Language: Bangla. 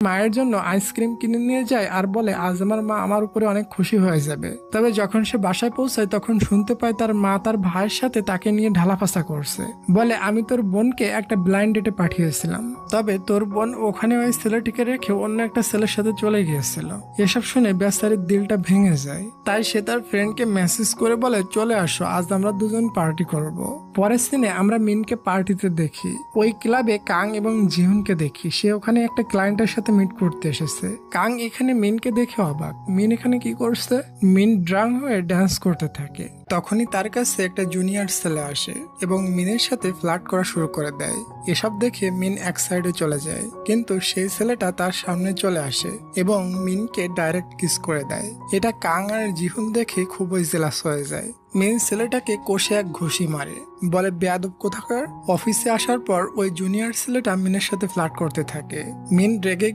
মায়ের জন্য আইসক্রিম কিনে নিয়ে যায় আর বলে আজ আমার মা আমার উপরে অনেক খুশি হয়ে যাবে। তবে যখন সে বাসায় পৌঁছায় তখন শুনতে পায় তার মা তার ভাইয়ের সাথে তাকে নিয়ে ঢালাফাসা করছে। বলে আমি তোর বোনকে একটা ব্লাইন্ড ডেটে পাঠিয়েছিলাম, তবে তোর বোন ওখানে ওই ছেলেটিকে রেখে অন্য একটা ছেলের সাথে চলে গিয়েছিল। এসব শুনে বেচারির দিলটা ভেঙে যায়। তাই সে তার ফ্রেন্ডকে মেসেজ করে বলে চলে আসো, আজ আমরা দুজন পার্টি করব। পরের সিনে আমরা মিনকে পার্টিতে দেখি। ওই ক্লাবে কাং এবং জিহুনকে দেখি, সে ওখানে একটা ক্লায়েন্টের সাথে মিট করতে এসেছে। কাং এখানে মিনকে দেখে অবাক, মিন এখানে কি করছে? মিন ড্রাং হয়ে ড্যান্স করতে থাকে। তখনই তার কাছে একটা জুনিয়র ছেলে আসে এবং মিনের সাথে ফ্লার্ট করা শুরু করে দেয়। এসব দেখে মিন এক সাইডে চলে যায়, কিন্তু সেই ছেলেটা তার সামনে চলে আসে এবং মিনকে ডাইরেক্ট কিস করে দেয়। এটা কাং আর জিহুন দেখে খুবই জেলাস হয়ে যায়। মিন ছেলেটাকে কষে এক ঘুষি মারে, বলে বেয়াদব কোথাকার। অফিসে আসার পর ওই জুনিয়র ছেলেটা মিনের সাথে ফ্লার্ট করতে থাকে। মিন রেগে